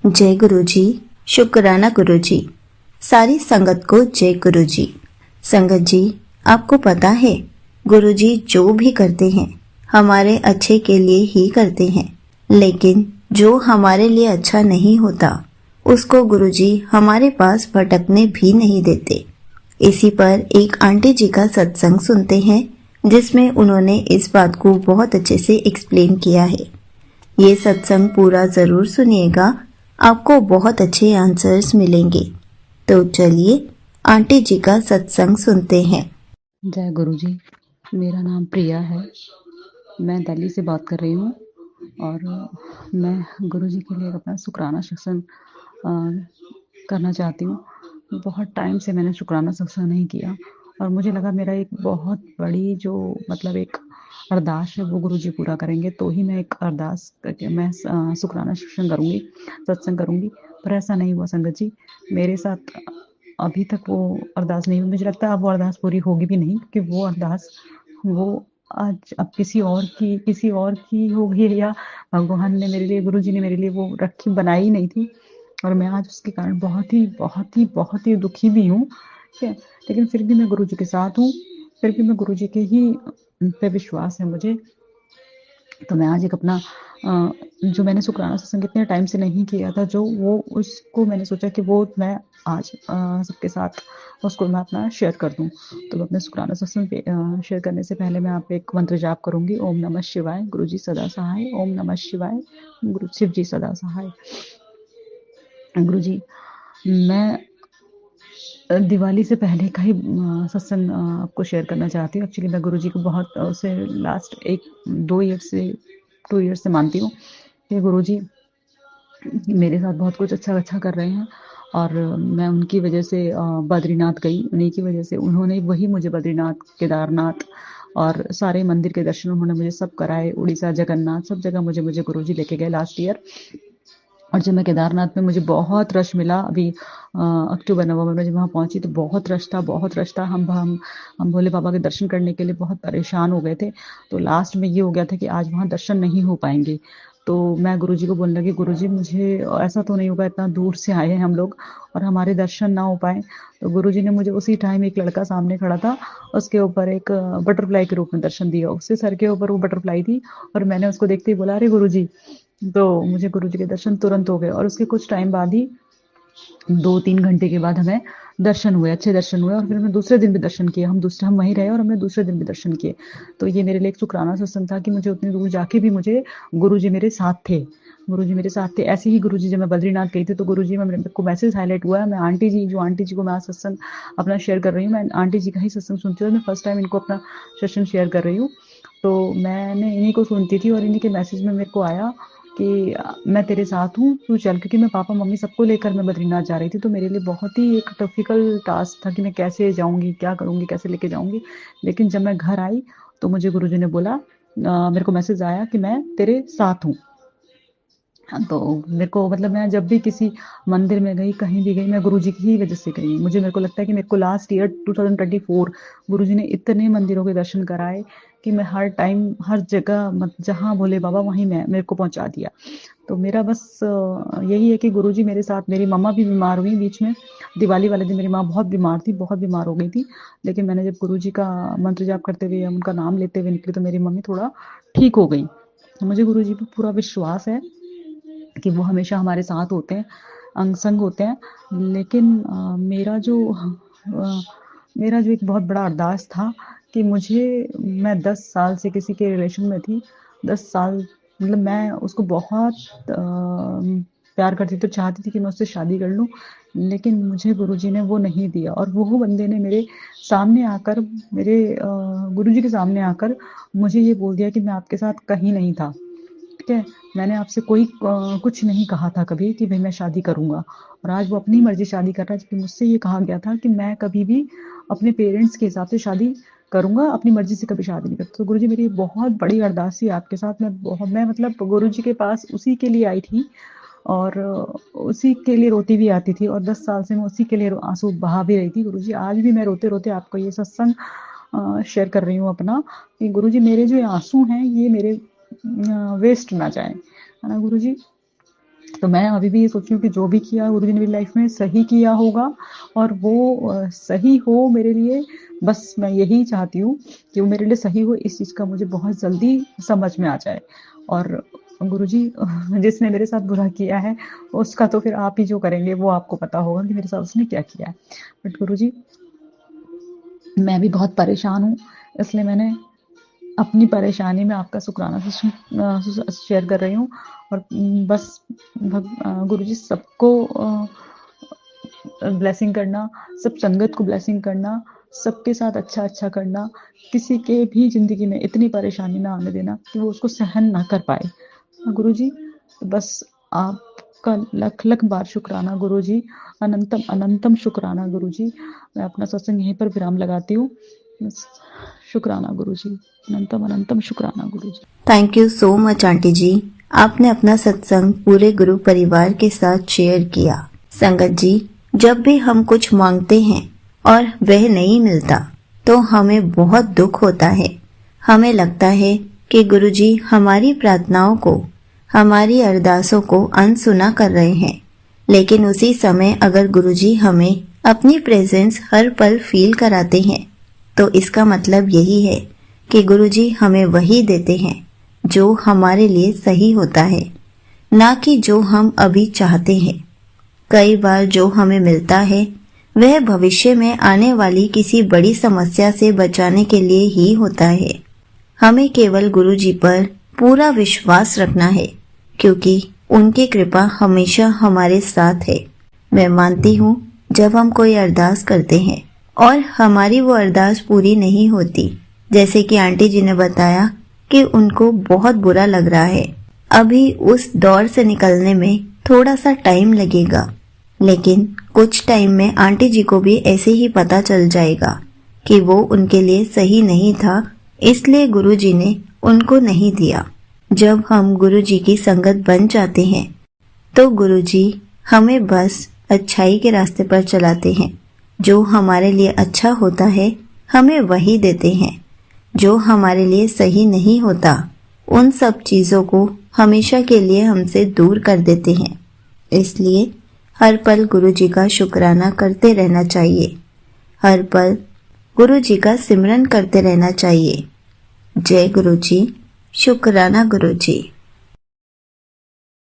जय गुरु जी। शुक्राना गुरु जी। सारी संगत को जय गुरु जी। संगत जी, आपको पता है गुरु जी जो भी करते हैं हमारे अच्छे के लिए ही करते हैं, लेकिन जो हमारे लिए अच्छा नहीं होता उसको गुरु जी हमारे पास भटकने भी नहीं देते। इसी पर एक आंटी जी का सत्संग सुनते हैं जिसमें उन्होंने इस बात को बहुत अच्छे से एक्सप्लेन किया है। ये सत्संग पूरा जरूर सुनिएगा, आपको बहुत अच्छे आंसर्स मिलेंगे। तो चलिए आंटी जी का सत्संग सुनते हैं। जय गुरु जी। मेरा नाम प्रिया है, मैं दिल्ली से बात कर रही हूँ और मैं गुरु जी के लिए अपना शुक्राना सत्संग करना चाहती हूँ। बहुत टाइम से मैंने शुक्राना सत्संग नहीं किया और मुझे लगा मेरा एक बहुत बड़ी जो मतलब एक अरदास है वो गुरु जी पूरा करेंगे, तो ही मैं एक अरदास करके मैं शुक्राना सत्संग करूँगी। पर ऐसा नहीं हुआ संगत जी, मेरे साथ अभी तक वो अरदास नहीं हुई। मुझे लगता है अब वो अरदास पूरी होगी भी नहीं, क्योंकि वो अरदास वो आज अब किसी और की होगी, या भगवान ने मेरे लिए, गुरु जी ने मेरे लिए वो रखी बनाई नहीं थी और मैं आज उसके कारण बहुत ही दुखी भी हूँ। ठीक है, लेकिन फिर भी मैं गुरु जी के साथ हूँ, फिर भी मैं गुरु जी के ही पे विश्वास है मुझे। तो मैं आज एक अपना जो मैंने शुक्राना सत्संग इतने टाइम से नहीं किया था, जो वो उसको मैंने सोचा कि वो मैं आज सबके साथ उसको मैं अपना शेयर कर दूं। तो मैं अपने शुक्राना सत्संग शेयर करने से पहले मैं आप एक मंत्र जाप करूंगी। ओम नमः शिवाय, गुरु जी सदा सहाय। ओम नमः शिवाय, गुरु शिव जी सदा सहाय। गुरु जी, मैं दिवाली से पहले का ही सत्संग आपको शेयर करना चाहती हूँ। एक्चुअली मैं गुरु जी को बहुत उसे लास्ट 2 ईयर से मानती हूँ कि गुरु जी मेरे साथ बहुत कुछ अच्छा कर रहे हैं और मैं उनकी वजह से बद्रीनाथ गई। उन्हीं की वजह से उन्होंने वही मुझे बद्रीनाथ, केदारनाथ और सारे मंदिर के दर्शन उन्होंने मुझे सब कराए। उड़ीसा, जगन्नाथ, सब जगह मुझे गुरु जी लेके गए लास्ट ईयर। और जब मैं केदारनाथ में, मुझे बहुत रश मिला। अभी अक्टूबर नवंबर में जब वहाँ पहुंची तो बहुत रश था। हम भोले बाबा के दर्शन करने के लिए बहुत परेशान हो गए थे। तो लास्ट में ये हो गया था कि आज वहाँ दर्शन नहीं हो पाएंगे। तो मैं गुरुजी को बोलने लगी, गुरुजी मुझे ऐसा तो नहीं होगा, इतना दूर से आए हैं हम लोग और हमारे दर्शन ना हो पाए। तो गुरुजी ने मुझे उसी टाइम एक लड़का सामने खड़ा था, उसके ऊपर एक बटरफ्लाई के रूप में दर्शन दिया। उसके सर के ऊपर वो बटरफ्लाई थी और मैंने उसको देखते ही बोला, अरे गुरुजी। तो मुझे गुरुजी के दर्शन तुरंत हो गए और उसके कुछ टाइम बाद ही 2-3 घंटे के बाद हमें दर्शन हुए, अच्छे दर्शन हुए। और फिर हमने दूसरे दिन भी दर्शन किए। हम वहीं रहे और हमने दूसरे दिन भी दर्शन किए। तो ये मेरे लिए एक शुक्राना सत्संग था कि मुझे उतनी दूर जाके भी मुझे गुरुजी मेरे साथ थे। गुरुजी मेरे साथ थे। ऐसे ही गुरुजी जब मैं बद्रीनाथ गई थी तो गुरुजी में मेरे को मैसेज हाईलाइट हुआ है। मैं जो आंटी जी को मैं आज सत्संग अपना शेयर कर रही हूँ, मैं आंटी जी का ही सत्संग सुनती हूँ। मैं फर्स्ट टाइम इनको अपना सेशन शेयर कर रही हूँ। तो मैंने इन्हीं को सुनती थी और इन्हीं के मैसेज में मेरे को आया कि मैं तेरे साथ हूँ, तू चल। क्योंकि मैं पापा मम्मी सबको लेकर मैं बद्रीनाथ जा रही थी, तो मेरे लिए बहुत ही एक डिफिकल्ट टास्क था कि मैं कैसे जाऊंगी, क्या करूंगी, कैसे लेके जाऊंगी। लेकिन जब मैं घर आई तो मुझे गुरुजी ने बोला, मेरे को मैसेज आया कि मैं तेरे साथ हूँ। हाँ, तो मेरे को मतलब मैं जब भी किसी मंदिर में गई, कहीं भी गई, मैं गुरुजी की ही वजह से गई। मेरे को लगता है कि मेरे को लास्ट ईयर 2024 गुरुजी ने इतने मंदिरों के दर्शन कराए कि मैं हर टाइम हर जगह जहाँ भोले बाबा वहीं मैं मेरे को पहुंचा दिया। तो मेरा बस यही है कि गुरुजी मेरे साथ। मेरी मम्मा भी बीमार हुई बीच में। दिवाली वाले दिन मेरी माँ बहुत बीमार थी, बहुत बीमार हो गई थी। लेकिन मैंने जब गुरुजी का मंत्र जाप करते हुए, उनका नाम लेते हुए निकली, तो मेरी मम्मी थोड़ा ठीक हो गई। मुझे गुरुजी पे पूरा विश्वास है कि वो हमेशा हमारे साथ होते हैं, अंग संग होते हैं। लेकिन मेरा जो एक बहुत बड़ा अरदास था कि मैं 10 साल से किसी के रिलेशन में थी। 10 साल मतलब मैं उसको बहुत प्यार करती थी, तो चाहती थी कि मैं उससे शादी कर लूं। लेकिन मुझे गुरुजी ने वो नहीं दिया और वो बंदे ने मेरे सामने आकर, मेरे गुरुजी के सामने आकर मुझे ये बोल दिया कि मैं आपके साथ कहीं नहीं था। ठीक है, मैंने आपसे कुछ नहीं कहा था कभी कि भाई मैं शादी करूंगा। और आज वो अपनी मर्जी शादी कर रहा है, जबकि मुझसे ये कहा गया था कि मैं कभी भी अपने पेरेंट्स के हिसाब से शादी करूंगा, अपनी मर्जी से कभी शादी नहीं करता। तो गुरुजी मेरी बहुत बड़ी अरदास थी आपके साथ। मैं मतलब गुरुजी के पास उसी के लिए आई थी और उसी के लिए रोती भी आती थी और 10 साल से मैं उसी के लिए आंसू बहा भी रही थी। गुरुजी, आज भी मैं रोते रोते आपको ये सत्संग शेयर कर रही हूँ अपना, कि गुरुजी मेरे जो आंसू हैं ये मेरे वेस्ट ना जाए, है ना गुरुजी। तो मैं अभी भी ये सोचती हूँ कि जो भी किया गुरुजी ने मेरी लाइफ में सही किया होगा, और वो सही हो मेरे लिए। बस मैं यही चाहती हूँ कि वो मेरे लिए सही हो, इस चीज़ का मुझे बहुत जल्दी समझ में आ जाए। और गुरुजी, जिसने मेरे साथ बुरा किया है उसका तो फिर आप ही जो करेंगे, वो आपको पता होगा कि मेरे साथ उसने क्या किया है। बट गुरुजी, मैं भी बहुत परेशान हूँ, इसलिए मैंने अपनी परेशानी में आपका शुक्राना शेयर कर रही हूँ। और बस गुरुजी, सबको ब्लेसिंग करना, सब संगत को ब्लेसिंग करना, सबके साथ अच्छा अच्छा करना, किसी के भी ज़िंदगी में इतनी परेशानी ना आने देना कि वो उसको सहन ना कर पाए। गुरुजी, बस आपका लख लख बार शुक्राना गुरुजी, अनंतम अनंतम शुक्राना गुरुजी। मैं अपना सत्संग यहीं पर विराम लगाती हूँ। बस, शुक्राना गुरुजी, अनंतम अनंतम शुक्राना Guruji. Thank you so much aunty ji, आपने अपना सत्संग पूरे गुरु परिवार के साथ शेयर किया। संगत जी, जब भी हम कुछ मांगते हैं और वह नहीं मिलता तो हमें बहुत दुख होता है। हमें लगता है कि गुरुजी हमारी प्रार्थनाओं को, हमारी अरदासों को अनसुना कर रहे हैं। लेकिन उसी समय अगर गुरुजी हमें अपनी प्रेजेंस हर पल फील कराते हैं तो इसका मतलब यही है कि गुरुजी हमें वही देते हैं जो हमारे लिए सही होता है, ना कि जो हम अभी चाहते हैं। कई बार जो हमें मिलता है वह भविष्य में आने वाली किसी बड़ी समस्या से बचाने के लिए ही होता है। हमें केवल गुरुजी पर पूरा विश्वास रखना है, क्योंकि उनकी कृपा हमेशा हमारे साथ है। मैं मानती हूँ जब हम कोई अरदास करते हैं और हमारी वो अरदास पूरी नहीं होती, जैसे कि आंटी जी ने बताया कि उनको बहुत बुरा लग रहा है, अभी उस दौर से निकलने में थोड़ा सा टाइम लगेगा, लेकिन कुछ टाइम में आंटी जी को भी ऐसे ही पता चल जाएगा कि वो उनके लिए सही नहीं था, इसलिए गुरुजी ने उनको नहीं दिया। जब हम गुरुजी की संगत बन जाते हैं तो गुरुजी हमें बस अच्छाई के रास्ते पर चलाते हैं। जो हमारे लिए अच्छा होता है हमें वही देते हैं। जो हमारे लिए सही नहीं होता उन सब चीज़ों को हमेशा के लिए हमसे दूर कर देते हैं। इसलिए हर पल गुरुजी का शुक्राना करते रहना चाहिए। हर पल गुरुजी का सिमरन करते रहना चाहिए। जय गुरुजी, शुक्राना गुरुजी।